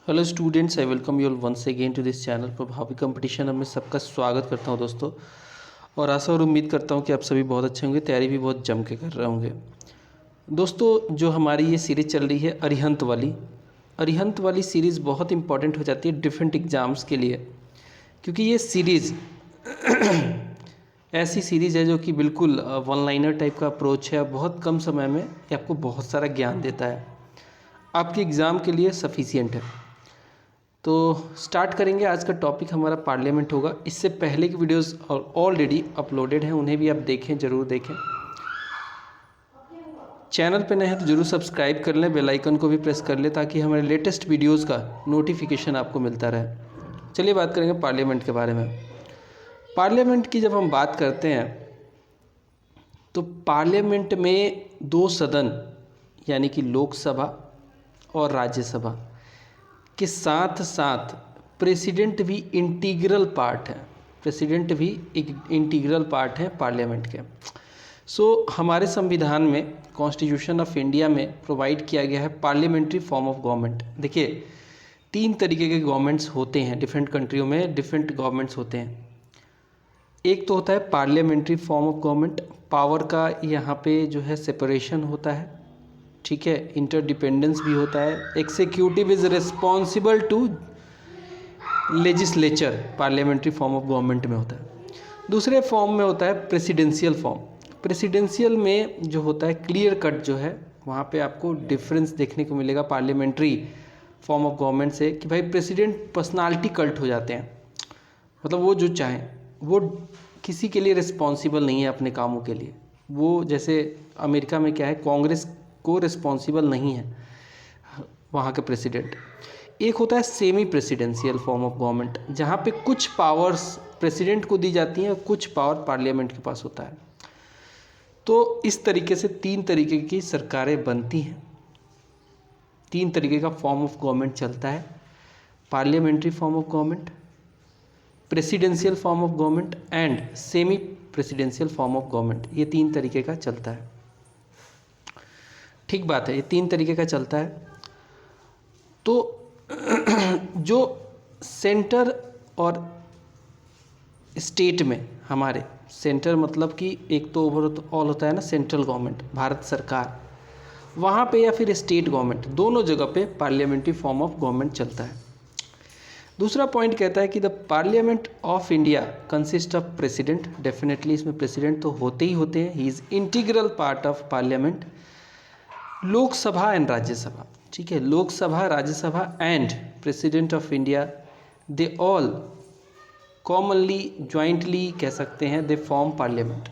Hello students, I welcome you all once again to this channel Prabhavi competition. अब मैं सबका स्वागत करता हूं दोस्तों, और आशा और उम्मीद करता हूं कि आप सभी बहुत अच्छे होंगे, तैयारी भी बहुत जम के कर रहे होंगे। दोस्तों, जो हमारी ये सीरीज़ चल रही है अरिहंत वाली सीरीज़ बहुत इंपॉर्टेंट हो जाती है डिफरेंट एग्ज़ाम्स के लिए, क्योंकि ये सीरीज़ ऐसी सीरीज़ है जो कि बिल्कुल वन लाइनर टाइप का अप्रोच है। बहुत कम समय में ये आपको बहुत सारा ज्ञान देता है, आपके एग्ज़ाम के लिए सफिशिएंट है। तो स्टार्ट करेंगे। आज का टॉपिक हमारा पार्लियामेंट होगा। इससे पहले की वीडियोस ऑलरेडी अपलोडेड हैं, उन्हें भी आप देखें, ज़रूर देखें। चैनल पे नए हैं तो ज़रूर सब्सक्राइब कर लें, बेल आइकन को भी प्रेस कर लें ताकि हमारे लेटेस्ट वीडियोस का नोटिफिकेशन आपको मिलता रहे। चलिए बात करेंगे पार्लियामेंट के बारे में। पार्लियामेंट की जब हम बात करते हैं तो पार्लियामेंट में दो सदन यानी कि लोकसभा और राज्यसभा के साथ साथ प्रेसिडेंट भी इंटीग्रल पार्ट है। प्रेसिडेंट भी एक इंटीग्रल पार्ट है पार्लियामेंट के। हमारे संविधान में, कॉन्स्टिट्यूशन ऑफ इंडिया में प्रोवाइड किया गया है पार्लियामेंट्री फॉर्म ऑफ गवर्नमेंट। देखिए, तीन तरीके के गवर्नमेंट्स होते हैं, डिफरेंट कंट्रियों में डिफरेंट गवर्नमेंट्स होते हैं। एक तो होता है parliamentary form of government, power का यहाँ पे जो है सेपरेशन होता है, ठीक है, इंटरडिपेंडेंस भी होता है। Executive is responsible to legislature, parliamentary form of government में होता है। दूसरे फॉर्म में होता है प्रेसिडेंशियल फॉर्म। प्रेसिडेंशियल में जो होता है क्लियर कट जो है, वहाँ पे आपको डिफरेंस देखने को मिलेगा पार्लियामेंट्री फॉर्म ऑफ गवर्नमेंट से, कि भाई प्रेसिडेंट पर्सनालिटी कल्ट हो जाते हैं। मतलब वो जो चाहें, वो किसी के लिए रिस्पॉन्सिबल नहीं है अपने कामों के लिए। वो जैसे अमेरिका में क्या है, कांग्रेस को रिस्पॉन्सिबल नहीं है वहाँ के प्रेसिडेंट। एक होता है semi presidential form of government, जहाँ पे कुछ पावर्स प्रेसिडेंट को दी जाती हैं और कुछ पावर पार्लियामेंट के पास होता है। तो इस तरीके से तीन तरीके की सरकारें बनती हैं, तीन तरीके का फॉर्म ऑफ गवर्नमेंट चलता है। Parliamentary form of government, presidential form of government and semi presidential form of government. ये तीन तरीके का चलता है। ठीक बात है, ये तीन तरीके का चलता है। तो जो सेंटर और स्टेट में, हमारे सेंटर मतलब कि एक तो ओवरऑल होता है ना सेंट्रल गवर्नमेंट, भारत सरकार, वहाँ पे या फिर स्टेट गवर्नमेंट, दोनों जगह पे पार्लियामेंट्री फॉर्म ऑफ गवर्नमेंट चलता है। दूसरा पॉइंट कहता है कि the parliament of India consist of president. Definitely इसमें प्रेसिडेंट तो होते ही होते हैं, he is integral part of parliament. Lok Sabha and Rajya Sabha, ठीक है, Lok Sabha, Rajya Sabha and president of India, they all commonly jointly कह सकते हैं, they form parliament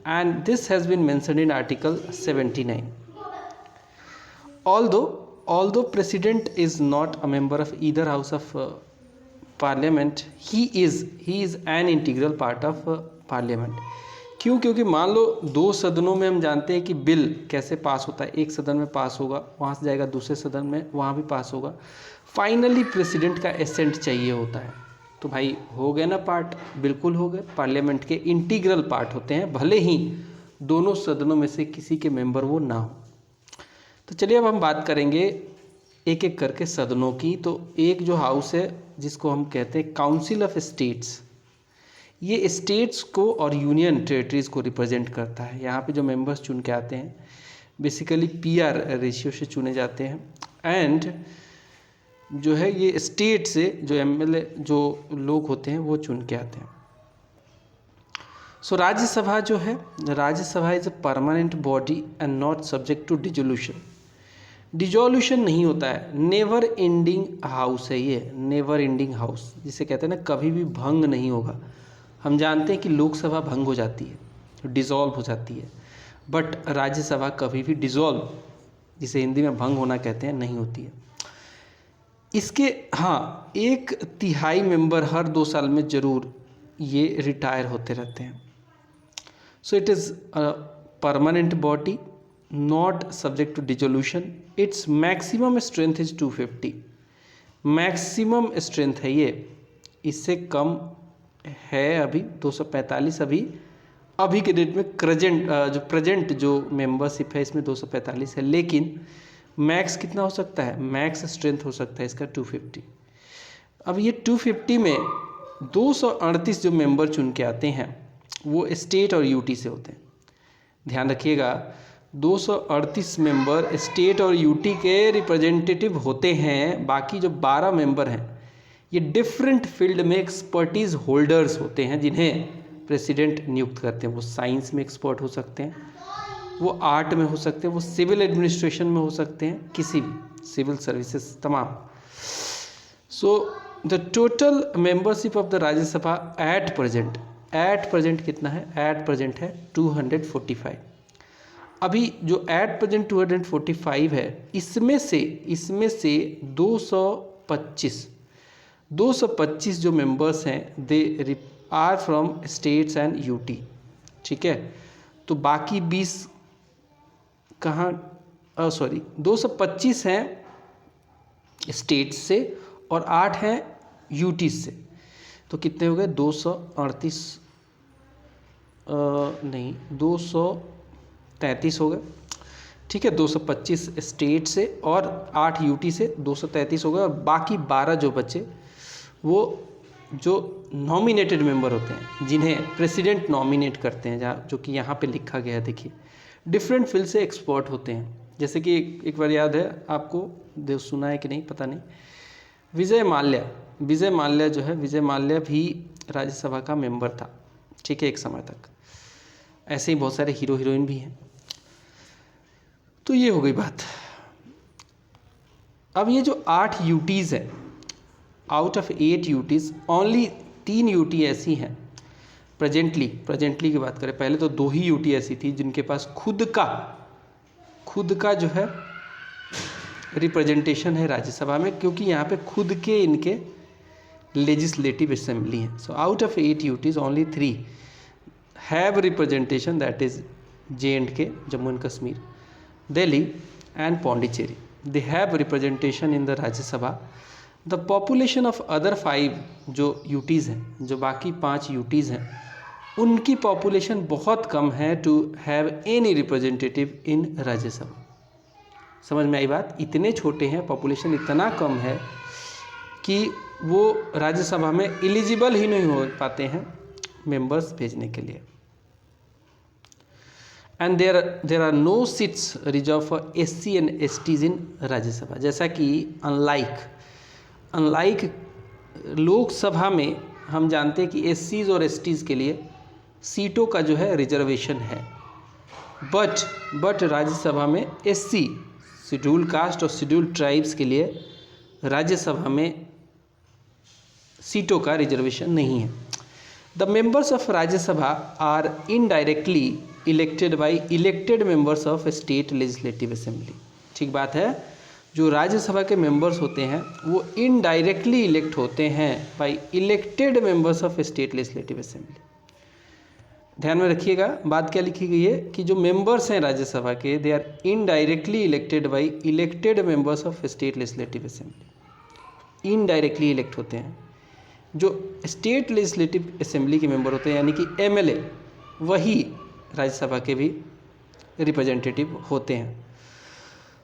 and this has been mentioned in article 79। although president is not a member of either house of parliament, he is an integral part of parliament। क्यों? क्योंकि मान लो दो सदनों में हम जानते हैं कि बिल कैसे पास होता है, एक सदन में पास होगा, वहाँ से जाएगा दूसरे सदन में, वहाँ भी पास होगा, फाइनली प्रेसिडेंट का एसेंट चाहिए होता है। तो भाई हो गए ना पार्ट, बिल्कुल हो गए, पार्लियामेंट के इंटीग्रल पार्ट होते हैं, भले ही दोनों सदनों में से किसी के मेंबर वो ना हो। तो चलिए अब हम बात करेंगे एक एक करके सदनों की। तो एक जो हाउस है जिसको हम कहते हैं काउंसिल ऑफ स्टेट्स, ये स्टेट्स को और यूनियन टेरिटरीज़ को रिप्रेजेंट करता है। यहाँ पे जो मेंबर्स चुन के आते हैं बेसिकली पीआर रेशियो से चुने जाते हैं। एंड जो है ये स्टेट से जो एमएलए जो लोग होते हैं वो चुन के आते हैं। राज्यसभा जो है, Rajya Sabha is a permanent body and not subject to dissolution. Dissolution नहीं होता है, नेवर एंडिंग हाउस है ये, नेवर एंडिंग हाउस जिसे कहते हैं ना, कभी भी भंग नहीं होगा। हम जानते हैं कि लोकसभा भंग हो जाती है, डिज़ोल्व हो जाती है, बट राज्यसभा कभी भी डिज़ोल्व, जिसे हिंदी में भंग होना कहते हैं, नहीं होती है। इसके हाँ, 1/3 मेंबर हर 2 साल में ज़रूर ये रिटायर होते रहते हैं। So it is a permanent body not subject to dissolution. Its maximum strength is 250, maximum strength है ये, इससे कम है अभी 245। अभी के डेट में जो प्रेजेंट जो मेंबरशिप है इसमें 245 है, लेकिन मैक्स कितना हो सकता है, मैक्स स्ट्रेंथ हो सकता है इसका 250। अब ये 250 में 238 जो मेंबर चुन के आते हैं वो स्टेट और यूटी से होते हैं। ध्यान रखिएगा, 238 मेंबर स्टेट और यूटी के रिप्रेजेंटेटिव होते हैं। बाकी जो 12 मेंबर हैं ये डिफरेंट फील्ड में एक्सपर्टीज़ होल्डर्स होते हैं जिन्हें प्रेसिडेंट नियुक्त करते हैं। वो साइंस में एक्सपर्ट हो सकते हैं, वो आर्ट में हो सकते हैं, वो सिविल एडमिनिस्ट्रेशन में हो सकते हैं, किसी भी सिविल सर्विसेज तमाम। So the total membership of the Rajya Sabha at present कितना है, एट प्रेजेंट है 245। अभी जो एट प्रेजेंट 245 है इसमें से 225 जो मेंबर्स हैं they are from states and UT. ठीक है, तो बाकी 20 कहाँ, 225 हैं स्टेट्स से और 8 हैं यूटी से। तो कितने हो गए, 238 नहीं 233 हो गए। ठीक है, 225 स्टेट से और 8 यूटी से 233 हो गए। और बाकी 12 जो बचे वो जो नॉमिनेटेड मेंबर होते हैं जिन्हें प्रेसिडेंट नॉमिनेट करते हैं, जहाँ जो कि यहाँ पे लिखा गया है, देखिए डिफरेंट फील्ड से एक्सपर्ट होते हैं। जैसे कि एक बार याद है आपको, सुना है कि नहीं पता नहीं, विजय माल्या जो है, विजय माल्या भी राज्यसभा का मेंबर था। ठीक है, एक समय तक। ऐसे ही बहुत सारे हीरो हीरोइन भी हैं। तो ये हो गई बात। अब ये जो 8 यूटीज़ हैं, out of 8 UTs only 3 UT ऐसी हैं प्रेजेंटली की बात करें, पहले तो 2 ही यूटी ऐसी थी जिनके पास खुद का जो है रिप्रेजेंटेशन है राज्यसभा में, क्योंकि यहाँ पे खुद के इनके लेजिस्लेटिव असेंबली हैं। So out of 8 UTs only 3 have representation, that is J&K, Jammu and Kashmir, Delhi and Pondicherry. They have representation in the Rajya Sabha. The population of other 5 जो यूटीज़ हैं, जो बाकी 5 यूटीज़ हैं, उनकी पॉपुलेशन बहुत कम है to have any representative in Rajya Sabha. समझ में आई बात? इतने छोटे हैं, पॉपुलेशन इतना कम है कि वो राज्यसभा में एलिजिबल ही नहीं हो पाते हैं मेंबर्स भेजने के लिए। And there are no seats reserve for SC and STs in Rajya Sabha. जैसा कि अनलाइक लोकसभा में हम जानते हैं कि SCs और STs के लिए सीटों का जो है रिजर्वेशन है, बट राज्यसभा में SC शेड्यूल कास्ट और शेड्यूल ट्राइब्स के लिए राज्यसभा में सीटों का रिजर्वेशन नहीं है। The members of Rajya Sabha are indirectly elected by elected members of state legislative assembly. ठीक बात है, जो राज्यसभा के मेंबर्स होते हैं वो इनडायरेक्टली इलेक्ट होते हैं by elected members of state legislative assembly. ध्यान में रखिएगा, बात क्या लिखी गई है कि जो मेंबर्स हैं राज्यसभा के, they are indirectly elected by elected members of state legislative assembly. Indirectly elect होते हैं। जो स्टेट लेजिस्लेटिव असेंबली के मेंबर होते हैं यानी कि MLA, वही राज्यसभा के भी रिप्रेजेंटेटिव होते हैं।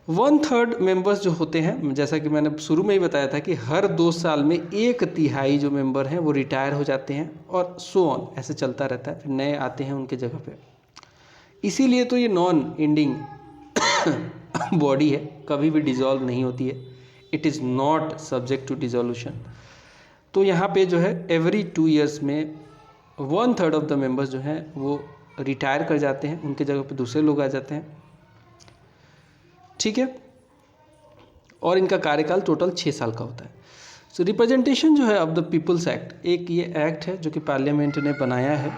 1/3 मेंबर्स जो होते हैं, जैसा कि मैंने शुरू में ही बताया था कि हर 2 साल में 1/3 जो मेंबर हैं वो रिटायर हो जाते हैं और सो ऑन, ऐसे चलता रहता है, फिर नए आते हैं उनके जगह पे। इसीलिए तो ये नॉन एंडिंग बॉडी है, कभी भी डिज़ोल्व नहीं होती है। It is not subject to dissolution. तो यहाँ पे जो है एवरी 2 ईयर्स में 1/3 ऑफ द मेंबर्स जो हैं वो रिटायर कर जाते हैं, उनके जगह पे दूसरे लोग आ जाते हैं। ठीक है, और इनका कार्यकाल टोटल 6 साल का होता है। सो रिप्रेजेंटेशन जो है ऑफ द पीपल्स एक्ट, एक ये एक्ट है जो कि पार्लियामेंट ने बनाया है।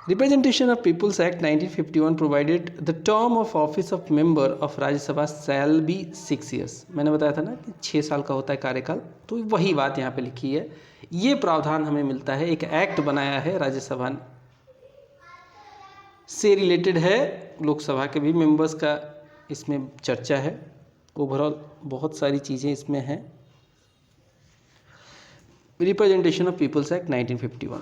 Representation of peoples act 1951 provided the term of office of member of Rajya Sabha shall be 6 years. मैंने बताया था ना कि 6 साल का होता है कार्यकाल, तो वही बात यहाँ पे लिखी है। ये प्रावधान हमें मिलता है, एक एक्ट बनाया है राज्यसभा से रिलेटेड है, लोकसभा के भी मेंबर्स का इसमें चर्चा है। ओवरऑल बहुत सारी चीज़ें इसमें हैं। Representation of peoples act 1951।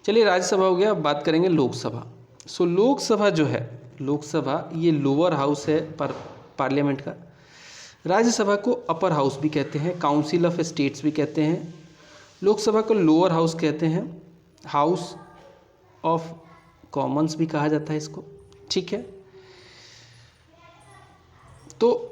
चलिए, राज्यसभा हो गया, अब बात करेंगे लोकसभा। सो लोकसभा जो है, लोकसभा ये लोअर हाउस है पर पार्लियामेंट का। राज्यसभा को अपर हाउस भी कहते हैं, काउंसिल ऑफ स्टेट्स भी कहते हैं। लोकसभा को लोअर हाउस कहते हैं, हाउस ऑफ कॉमन्स भी कहा जाता है इसको, ठीक है। तो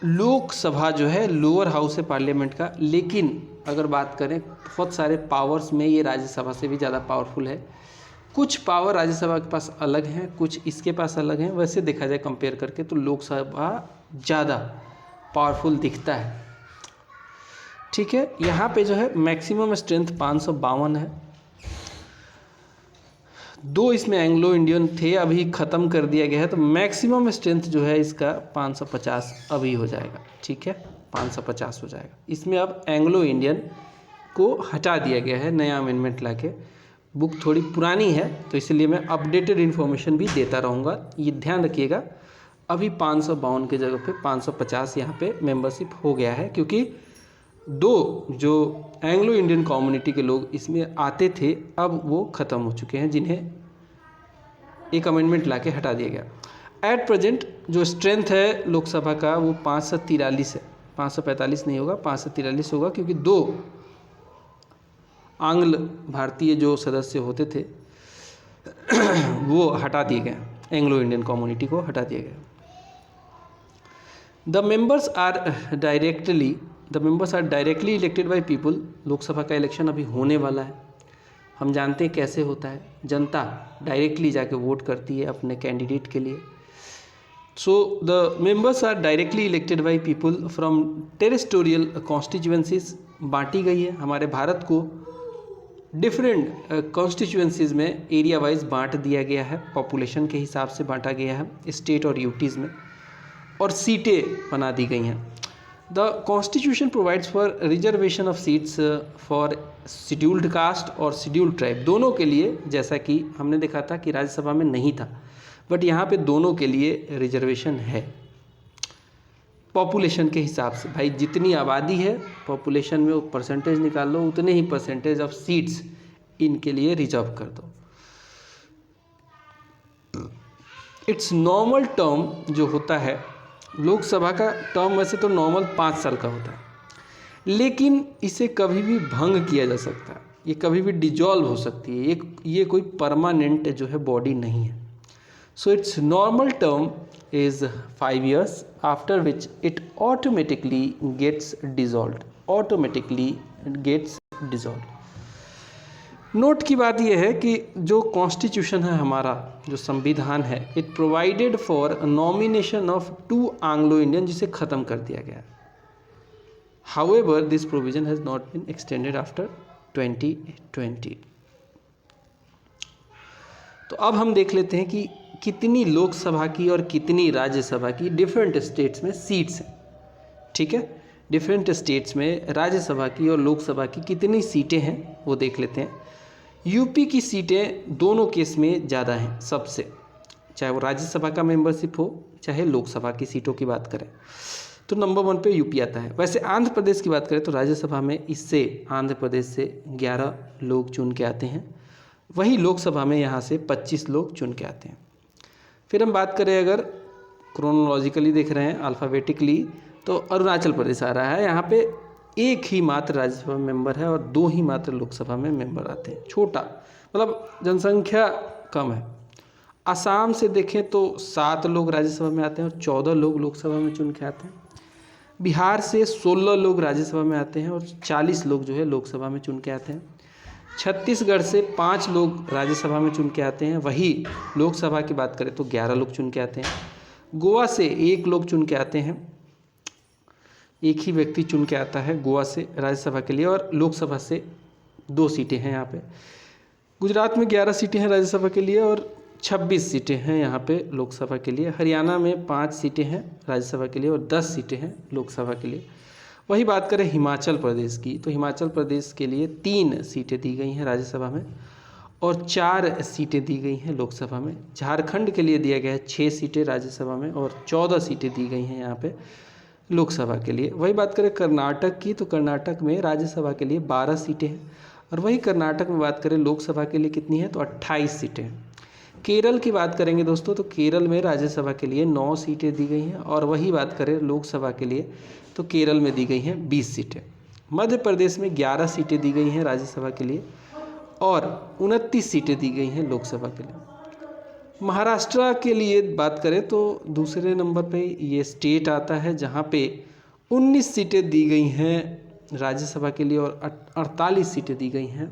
लोकसभा जो है लोअर हाउस है पार्लियामेंट का, लेकिन अगर बात करें बहुत सारे पावर्स में ये राज्यसभा से भी ज़्यादा पावरफुल है। कुछ पावर राज्यसभा के पास अलग हैं, कुछ इसके पास अलग हैं। वैसे देखा जाए कंपेयर करके तो लोकसभा ज़्यादा पावरफुल दिखता है, ठीक है। यहाँ पे जो है मैक्सिमम स्ट्रेंथ 552 है। 2 इसमें एंग्लो इंडियन थे, अभी ख़त्म कर दिया गया है, तो मैक्सिमम स्ट्रेंथ जो है इसका 550 अभी हो जाएगा, ठीक है, 550 हो जाएगा। इसमें अब एंग्लो इंडियन को हटा दिया गया है नया अमेंडमेंट लाके। बुक थोड़ी पुरानी है तो इसलिए मैं अपडेटेड इन्फॉर्मेशन भी देता रहूँगा, ये ध्यान रखिएगा। अभी 552 की जगह पे 550 यहाँ पे मेंबरशिप हो गया है, क्योंकि 2 जो एंग्लो इंडियन कम्युनिटी के लोग इसमें आते थे अब वो ख़त्म हो चुके हैं, जिन्हें एक अमेंडमेंट लाके हटा दिया गया। एट प्रेजेंट जो स्ट्रेंथ है लोकसभा का वो 543 है, 545 नहीं होगा, 543 होगा, क्योंकि 2 आंग्ल भारतीय जो सदस्य होते थे वो हटा दिए गए, एंग्लो इंडियन कम्युनिटी को हटा दिया गया। The members are directly elected by people. Lok Sabha का इलेक्शन अभी होने वाला है, हम जानते हैं कैसे होता है, जनता डायरेक्टली जाके वोट करती है अपने कैंडिडेट के लिए। So the members are directly elected by people from territorial constituencies. बांटी गई है, हमारे भारत को डिफरेंट कॉन्स्टिट्यूएंसीज में एरिया वाइज बांट दिया गया है, पॉपुलेशन के हिसाब से बांटा गया है स्टेट और यूटीज़ में, और सीटें बना दी गई हैं। The constitution provides for reservation of seats for scheduled caste और शेड्यूल्ड ट्राइब, दोनों के लिए। जैसा कि हमने देखा था कि राज्यसभा में नहीं था, बट यहाँ पे दोनों के लिए रिजर्वेशन है पॉपुलेशन के हिसाब से। भाई जितनी आबादी है पॉपुलेशन में वो परसेंटेज निकाल लो, उतने ही परसेंटेज ऑफ सीट्स इनके लिए रिजर्व कर दो। इट्स नॉर्मल टर्म जो होता है लोकसभा का टर्म, वैसे तो नॉर्मल 5 साल का होता है, लेकिन इसे कभी भी भंग किया जा सकता है, ये कभी भी डिजॉल्व हो सकती है, ये कोई परमानेंट जो है बॉडी नहीं है। So it's normal term is 5 years, after which it automatically gets dissolve. Note की बात यह है कि जो कॉन्स्टिट्यूशन है हमारा, जो संविधान है, it provided for nomination of 2 Anglo Indian, जिसे ख़त्म कर दिया गया। However this provision has not been extended after 2020। तो अब हम देख लेते हैं कि कितनी लोकसभा की और कितनी राज्यसभा की डिफरेंट स्टेट्स में सीट्स हैं, ठीक है। डिफरेंट स्टेट्स में राज्यसभा की और लोकसभा की कितनी सीटें हैं वो देख लेते हैं। यूपी की सीटें दोनों केस में ज़्यादा हैं सबसे, चाहे वो राज्यसभा का मेंबरशिप हो चाहे लोकसभा की सीटों की बात करें, तो नंबर 1 पे यूपी आता है। वैसे आंध्र प्रदेश की बात करें तो राज्यसभा में इससे आंध्र प्रदेश से 11 लोग चुन के आते हैं, वही लोकसभा में यहाँ से 25 लोग चुन के आते हैं। फिर हम बात करें अगर क्रोनोलॉजिकली देख रहे हैं अल्फ़ाबेटिकली, तो अरुणाचल प्रदेश आ रहा है। यहाँ पे 1 ही मात्र राज्यसभा में मेंबर है और 2 ही मात्र लोकसभा में मेंबर आते हैं, छोटा मतलब जनसंख्या कम है। असम से देखें तो 7 लोग राज्यसभा में आते हैं और 14 लोग लोकसभा में चुन के आते हैं। बिहार से 16 लोग राज्यसभा में आते हैं और 40 लोग जो है लोकसभा में चुन के आते हैं। छत्तीसगढ़ से 5 लोग राज्यसभा में चुन के आते हैं, वही लोकसभा की बात करें तो 11 लोग चुन के आते हैं। गोवा से 1 लोग चुन के आते हैं, एक ही व्यक्ति चुन के आता है गोवा से राज्यसभा के लिए, और लोकसभा से 2 सीटें हैं यहाँ पे। गुजरात में 11 सीटें हैं राज्यसभा के लिए और 26 सीटें हैं यहाँ पे लोकसभा के लिए। हरियाणा में 5 सीटें हैं राज्यसभा के लिए और 10 सीटें हैं लोकसभा के लिए। वही बात करें हिमाचल प्रदेश की, तो हिमाचल प्रदेश के लिए 3 सीटें दी गई हैं राज्यसभा में और 4 सीटें दी गई हैं लोकसभा में। झारखंड के लिए दिया गया है 6 सीटें राज्यसभा में और 14 सीटें दी गई हैं यहाँ पे लोकसभा के लिए। वही बात करें कर्नाटक की, तो कर्नाटक में राज्यसभा के लिए 12 सीटें हैं और वही कर्नाटक में बात करें लोकसभा के लिए कितनी है तो 28 सीटें हैं। केरल की बात करेंगे दोस्तों, तो केरल में राज्यसभा के लिए 9 सीटें दी गई हैं, और वही बात करें लोकसभा के लिए तो केरल में दी गई हैं 20 सीटें। मध्य प्रदेश में 11 सीटें दी गई हैं राज्यसभा के लिए, और 29 सीटें दी गई हैं लोकसभा के लिए। महाराष्ट्र के लिए बात करें तो दूसरे नंबर पे ये स्टेट आता है, जहाँ पे 19 सीटें दी गई हैं राज्यसभा के लिए और 48 सीटें दी गई हैं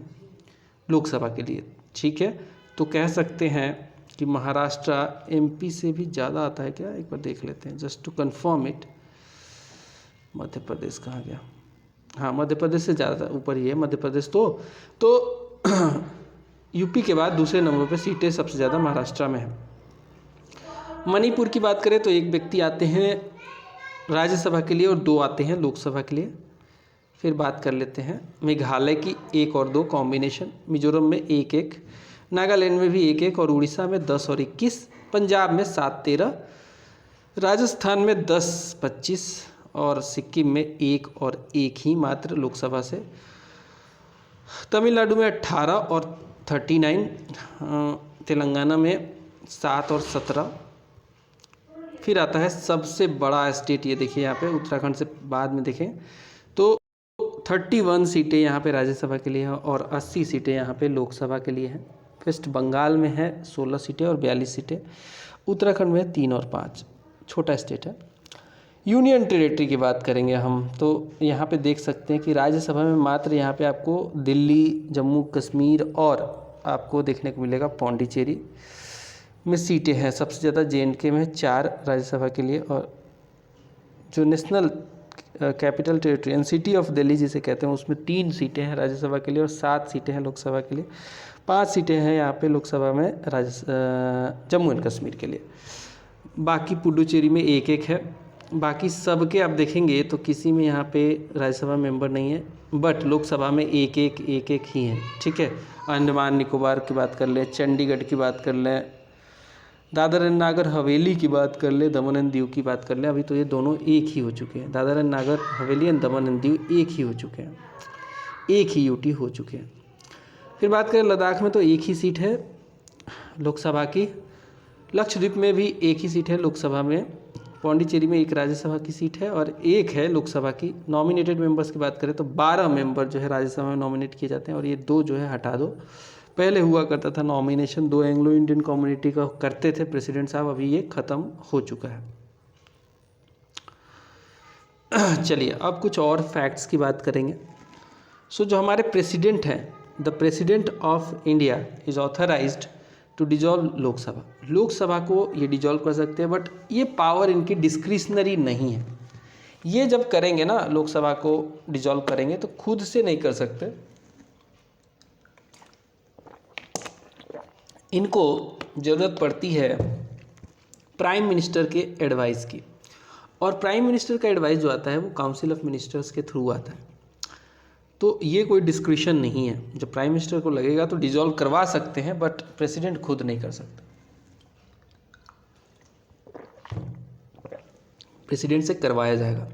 लोकसभा के लिए। ठीक है, तो कह सकते हैं कि महाराष्ट्र एमपी से भी ज़्यादा आता है क्या, एक बार देख लेते हैं just to confirm it. Madhya Pradesh कहाँ गया, हाँ मध्य प्रदेश से ज़्यादा ऊपर ही है मध्य प्रदेश। तो यूपी के बाद दूसरे नंबर पर सीटें सबसे ज़्यादा महाराष्ट्र में है। मणिपुर की बात करें तो एक व्यक्ति आते हैं राज्यसभा के लिए और 2 आते हैं लोकसभा के लिए। फिर बात कर लेते हैं मेघालय की 1 और 2 कॉम्बिनेशन, मिजोरम में 1-1, नागालैंड में भी 1-1 और उड़ीसा में 10 और 21, पंजाब में 7-13, राजस्थान में 10-25 और सिक्किम में 1 और 1 ही मात्र लोकसभा से, तमिलनाडु में 18 और 39, तेलंगाना में 7 और 17। फिर आता है सबसे बड़ा स्टेट, ये देखिए यहाँ पे उत्तराखंड से बाद में देखें तो 31 सीटें यहाँ पे राज्यसभा के लिए हैं और 80 सीटें यहाँ पे लोकसभा के लिए हैं। वेस्ट बंगाल में है 16 सीटें और 42 सीटें, उत्तराखंड में 3 और 5, छोटा स्टेट है। यूनियन टेरिटरी की बात करेंगे हम तो यहाँ पे देख सकते हैं कि राज्यसभा में मात्र यहाँ पे आपको दिल्ली, जम्मू कश्मीर और आपको देखने को मिलेगा पौंडीचेरी में सीटें हैं। सबसे ज़्यादा जे.एंड.के में 4 राज्यसभा के लिए, और जो national capital territory NCT of Delhi जिसे कहते हैं उसमें 3 सीटें हैं राज्यसभा के लिए और 7 सीटें हैं लोकसभा के लिए। 5 सीटें हैं यहाँ पे लोकसभा में जम्मू एंड कश्मीर के लिए। बाकी पुडुचेरी में 1-1 है। बाकी सबके आप देखेंगे तो किसी में यहाँ पे राज्यसभा मेंबर नहीं है, बट लोकसभा में 1-1 ही हैं। ठीक है, अंडमान निकोबार की बात कर लें, चंडीगढ़ की बात कर लें, दादर एंड नागर हवेली की बात कर ले, दमन एंड दीव की बात कर ले, अभी तो ये दोनों एक ही हो चुके हैं। Dadar and Nagar Haveli and Daman and Diu एक ही हो चुके हैं, एक ही यूटी हो चुके हैं। फिर बात करें लद्दाख में तो 1 ही सीट है लोकसभा की, लक्षद्वीप में भी 1 ही सीट है लोकसभा में, पौंडीचेरी में 1 राज्यसभा की सीट है और 1 है लोकसभा की। नॉमिनेटेड मेंबर्स की बात करें तो 12 मेंबर जो है राज्यसभा में नॉमिनेट किए जाते हैं और ये 2 जो है हटा दो। पहले हुआ करता था नॉमिनेशन 2 एंग्लो इंडियन कम्युनिटी का करते थे प्रेसिडेंट साहब, अभी ये ख़त्म हो चुका है। चलिए अब कुछ और फैक्ट्स की बात करेंगे। सो जो हमारे प्रेसिडेंट हैं, the president of India is authorized to dissolve Lok Sabha. Lok Sabha को ये डिजॉल्व कर सकते हैं, बट ये पावर इनकी डिस्क्रिशनरी नहीं है। ये जब करेंगे ना, लोकसभा को डिजॉल्व करेंगे तो खुद से नहीं कर सकते, इनको ज़रूरत पड़ती है प्राइम मिनिस्टर के एडवाइस की, और प्राइम मिनिस्टर का एडवाइस जो आता है वो काउंसिल ऑफ मिनिस्टर्स के थ्रू आता है। तो ये कोई डिस्क्रिशन नहीं है, जब प्राइम मिनिस्टर को लगेगा तो डिजॉल्व करवा सकते हैं, बट प्रेसिडेंट खुद नहीं कर सकते, प्रेसिडेंट से करवाया जाएगा।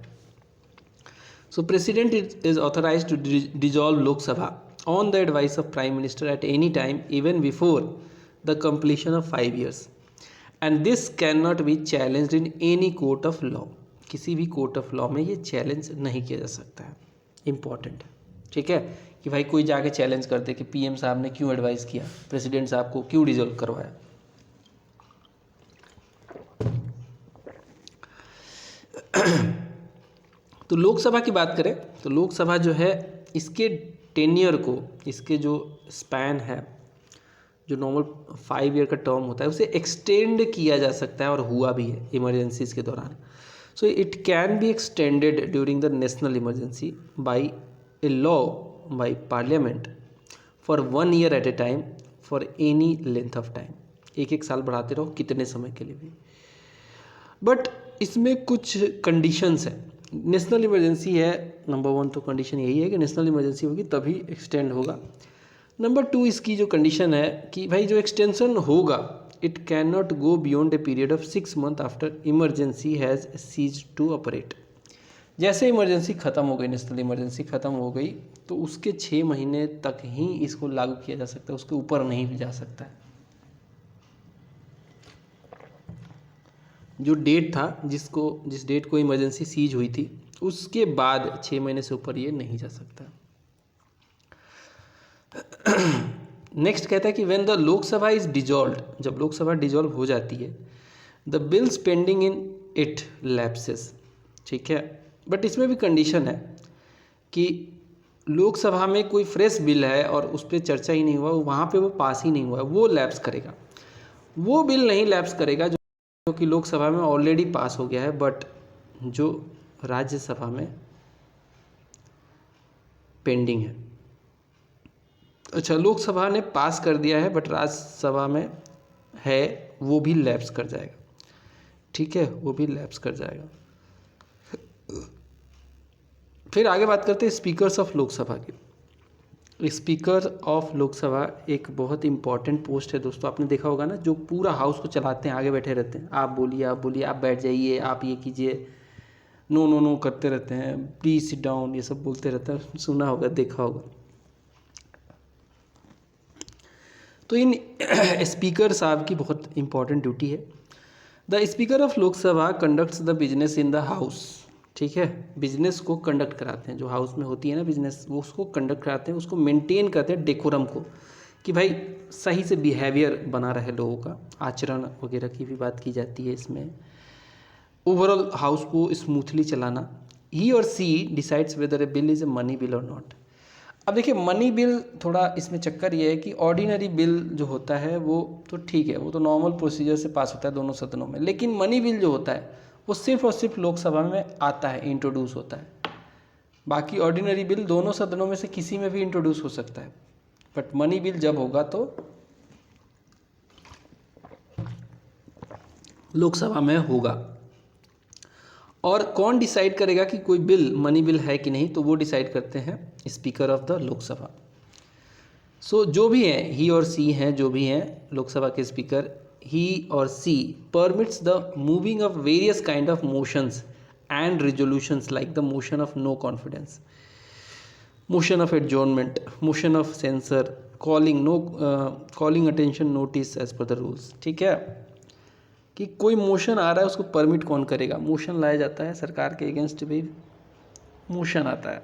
So president is authorized to dissolve Lok Sabha on the advice of prime minister at any time even before the completion of 5 years and this cannot be challenged in any court of law। किसी भी court of law में ये challenge नहीं किया जा सकता है। Important है, ठीक है, कि भाई कोई जाके चैलेंज कर दे कि पीएम साहब ने क्यों एडवाइस किया, प्रेसिडेंट साहब को क्यों डिजॉल्व करवाया। तो लोकसभा की बात करें तो लोकसभा जो है इसके टेन्योर को, इसके जो स्पैन है, जो नॉर्मल 5 ईयर का टर्म होता है, उसे एक्सटेंड किया जा सकता है और हुआ भी है इमरजेंसीज के दौरान। So it can be extended during the national emergency by a law by parliament for 1 year at a time for any length of time. 1-1 साल बढ़ाते रहो कितने समय के लिए भी, बट इसमें कुछ कंडीशंस हैं। नेशनल इमरजेंसी है, नंबर 1 तो कंडीशन यही है कि नेशनल इमरजेंसी होगी तभी एक्सटेंड होगा। नंबर 2 इसकी जो कंडीशन है कि भाई जो एक्सटेंशन होगा it can not go beyond a period of 6 month after emergency has cease to operate. जैसे इमरजेंसी ख़त्म हो गई, नेशनल इमरजेंसी ख़त्म हो गई तो उसके 6 महीने तक ही इसको लागू किया जा सकता है, उसके ऊपर नहीं भी जा सकता है। जो डेट था जिस डेट को इमरजेंसी सीज हुई थी उसके बाद 6 महीने से ऊपर ये नहीं जा सकता। नेक्स्ट कहता है कि when the Lok Sabha is dissolved, जब लोकसभा डिजॉल्व हो जाती है, the bills pending in it lapses, ठीक है। बट इसमें भी कंडीशन है कि लोकसभा में कोई फ्रेश बिल है और उस पर चर्चा ही नहीं हुआ, वहाँ पे वो पास ही नहीं हुआ, वो लैप्स करेगा। वो बिल नहीं लैप्स करेगा जो कि लोकसभा में ऑलरेडी पास हो गया है बट जो राज्यसभा में पेंडिंग है। अच्छा, लोकसभा ने पास कर दिया है बट राज्यसभा में है, वो भी लैप्स कर जाएगा, ठीक है, वो भी लैप्स कर जाएगा। फिर आगे बात करते हैं स्पीकर्स ऑफ लोकसभा की। स्पीकर ऑफ लोकसभा एक बहुत इंपॉर्टेंट पोस्ट है दोस्तों। आपने देखा होगा ना, जो पूरा हाउस को चलाते हैं, आगे बैठे रहते हैं, आप बोलिए आप बोलिए, आप बैठ जाइए, आप ये कीजिए, नो नो नो करते रहते हैं, प्लीज सिट डाउन, ये सब बोलते रहते हैं, सुना होगा, देखा होगा। तो इन स्पीकर साहब की बहुत इंपॉर्टेंट ड्यूटी है। The speaker of Lok Sabha conducts the business in the house, ठीक है, बिजनेस को कंडक्ट कराते हैं, जो हाउस में होती है ना बिजनेस, वो उसको कंडक्ट कराते हैं, उसको मेंटेन करते हैं, डेकोरम को, कि भाई सही से बिहेवियर बना रहे लोगों का, आचरण वगैरह की भी बात की जाती है इसमें, ओवरऑल हाउस को स्मूथली चलाना। ही और she decides whether a bill is a money bill और नॉट। अब देखिए, मनी बिल थोड़ा इसमें चक्कर ये है कि ऑर्डिनरी बिल जो होता है वो तो ठीक है, वो तो नॉर्मल प्रोसीजर से पास होता है दोनों सदनों में, लेकिन मनी बिल जो होता है वो सिर्फ और सिर्फ लोकसभा में आता है, इंट्रोड्यूस होता है। बाकी ऑर्डिनरी बिल दोनों सदनों में से किसी में भी इंट्रोड्यूस हो सकता है, बट मनी बिल जब होगा तो लोकसभा में होगा। और कौन डिसाइड करेगा कि कोई बिल मनी बिल है कि नहीं, तो वो डिसाइड करते हैं स्पीकर ऑफ द लोकसभा। सो जो भी हैं, ही और सी हैं, जो भी हैं लोकसभा के speaker, he or she permits the moving of various kind of motions and resolutions like the motion of no confidence, motion of adjournment, motion of censure, calling attention notice as per the rules, ठीक है। कि कोई motion आ रहा है उसको permit कौन करेगा, motion लाया जाता है सरकार के अगेंस्ट भी मोशन आता है,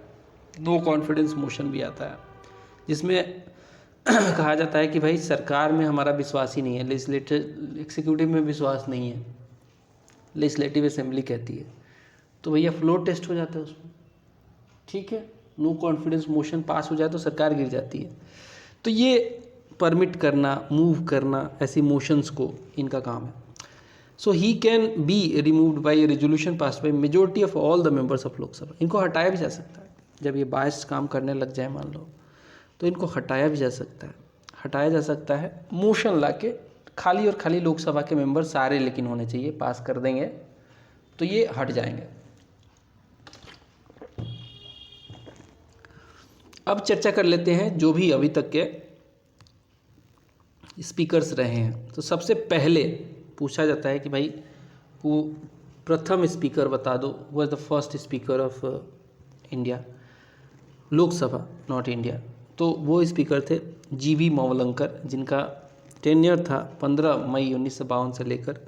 नो कॉन्फिडेंस मोशन भी आता है, जिसमें कहा जाता है कि भाई सरकार में हमारा विश्वास ही नहीं है, लेजिस्लेटिव एग्जीक्यूटिव में विश्वास नहीं है, लेजिस्लेटिव असेंबली कहती है, तो भैया फ्लोर टेस्ट हो जाता है उसमें, ठीक है, नो कॉन्फिडेंस मोशन पास हो जाए तो सरकार गिर जाती है। तो ये परमिट करना, मूव करना, ऐसी मोशंस को इनका काम है। So he can be removed by resolution passed by majority of all the members of Lok Sabha. इनको हटाया भी जा सकता है, जब ये बायस्ड काम करने लग जाए मान लो, तो इनको हटाया भी जा सकता है, हटाया जा सकता है मोशन लाके, खाली और खाली लोकसभा के मेंबर सारे लेकिन होने चाहिए, पास कर देंगे तो ये हट जाएंगे। अब चर्चा कर लेते हैं जो भी अभी तक के स्पीकर्स रहे हैं। तो सबसे पहले पूछा जाता है कि भाई वो प्रथम स्पीकर बता दो, वो the first speaker of India, Lok Sabha not India. तो वो स्पीकर थे जीवी मावलंकर, जिनका टेन्योर था 15 मई 1952 से लेकर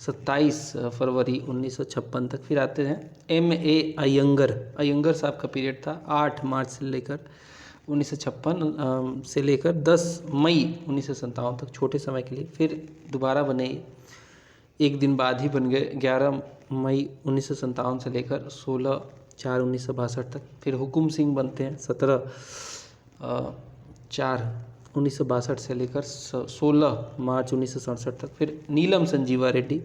27 फरवरी 1956 तक। फिर आते हैं M.A. अयंगर साहब का पीरियड था 8 मार्च से लेकर 1956 से लेकर 10 मई 1957 तक, छोटे समय के लिए। फिर दोबारा बने, एक दिन बाद ही बन गए, 11 मई 1957 से लेकर 16/4/1962 तक। फिर हुकुम सिंह बनते हैं 17/4/1962 से लेकर 16 मार्च 1967 तक। फिर नीलम संजीवा रेड्डी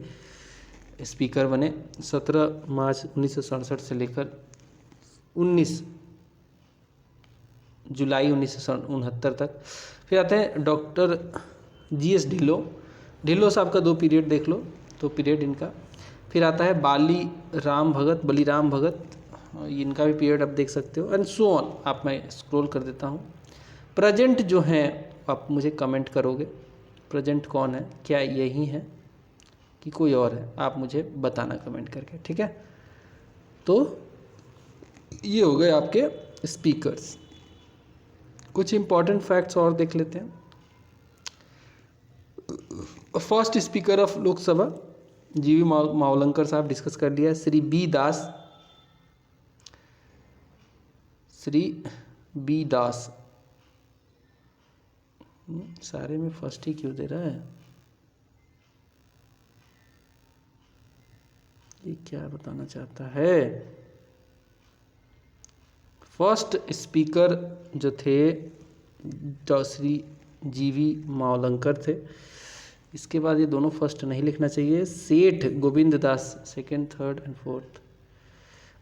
स्पीकर बने 17 मार्च 1967 से लेकर 19 जुलाई 1969 तक। फिर आते हैं डॉक्टर G.S. ढिल्लो साहब का 2 पीरियड देख लो, 2 पीरियड इनका। फिर आता है बलिराम भगत, इनका भी पीरियड आप देख सकते हो, एंड सो ऑन। आप, मैं स्क्रॉल कर देता हूँ। प्रेजेंट जो हैं आप मुझे कमेंट करोगे, प्रेजेंट कौन है, क्या यही है कि कोई और है, आप मुझे बताना कमेंट करके, ठीक है। तो ये हो गए आपके स्पीकर्स। कुछ इंपॉर्टेंट फैक्ट्स और देख लेते हैं। फर्स्ट स्पीकर ऑफ लोकसभा जीवी मावलंकर साहब डिस्कस कर लिया। श्री बी दास, श्री बी दास, सारे में फर्स्ट ही क्यों दे रहा है, ये क्या बताना चाहता है। फर्स्ट स्पीकर जो थे जो श्री जीवी मावलंकर थे। इसके बाद ये दोनों फर्स्ट नहीं लिखना चाहिए। सेठ Govind Das second, third and fourth.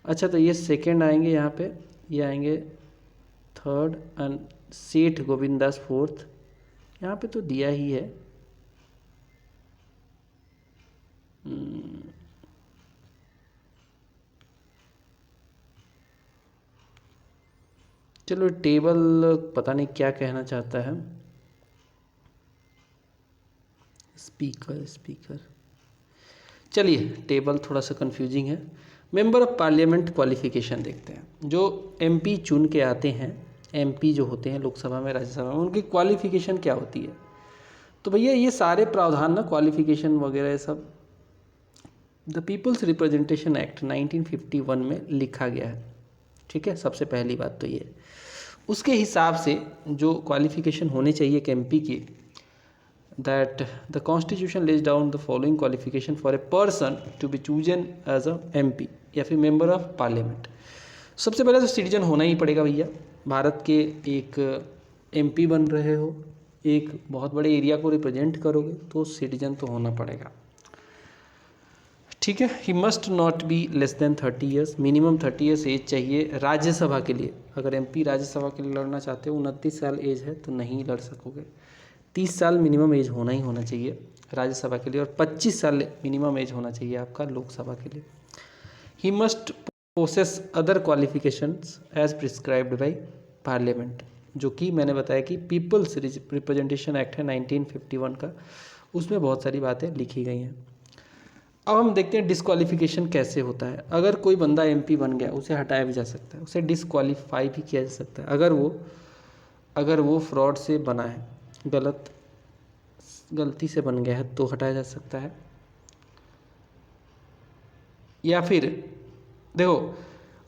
अच्छा तो ये सेकंड आएंगे यहाँ पे, ये आएंगे थर्ड एंड सेठ गोविंद दास फोर्थ। यहाँ पे तो दिया ही है। चलो टेबल पता नहीं क्या कहना चाहता है। स्पीकर चलिए टेबल थोड़ा सा कंफ्यूजिंग है। मेंबर ऑफ पार्लियामेंट क्वालिफिकेशन देखते हैं। जो एमपी चुन के आते हैं, एमपी जो होते हैं लोकसभा में राज्यसभा में, उनकी क्वालिफिकेशन क्या होती है। तो भैया ये सारे प्रावधान ना क्वालिफिकेशन वगैरह सब द पीपल्स रिप्रेजेंटेशन एक्ट 1951 में लिखा गया है। ठीक है, सबसे पहली बात तो ये, उसके हिसाब से जो क्वालिफिकेशन होने चाहिए एक एमपी की, that the constitution lays down the following qualification for a person to be chosen as a MP या फिर member of parliament। सबसे पहले तो सिटीजन होना ही पड़ेगा भैया। भारत के एक MP बन रहे हो, एक बहुत बड़े एरिया को रिप्रेजेंट करोगे तो सिटीजन तो होना पड़ेगा। ठीक है, he must not be less than 30 years, minimum 30 years age चाहिए राज्यसभा के लिए। अगर MP राज्यसभा के लिए लड़ना चाहते हो, 29 साल एज है तो नहीं लड़ सकोगे। 30 साल मिनिमम एज होना ही होना चाहिए राज्यसभा के लिए, और 25 साल मिनिमम एज होना चाहिए आपका लोकसभा के लिए। He must possess other qualifications as prescribed by parliament, जो कि मैंने बताया कि पीपल्स रिप्रेजेंटेशन एक्ट है 1951 का, उसमें बहुत सारी बातें लिखी गई हैं। अब हम देखते हैं डिस्क्वालिफिकेशन कैसे होता है। अगर कोई बंदा MP बन गया, उसे हटाया भी जा सकता है, उसे डिस्क्वालीफाई भी किया जा सकता है। अगर वो फ्रॉड से बना है, गलती से बन गया है तो हटाया जा सकता है। या फिर देखो,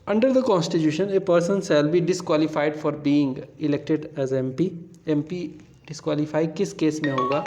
under the constitution a person shall be disqualified for being elected as MP। MP disqualify किस केस में होगा,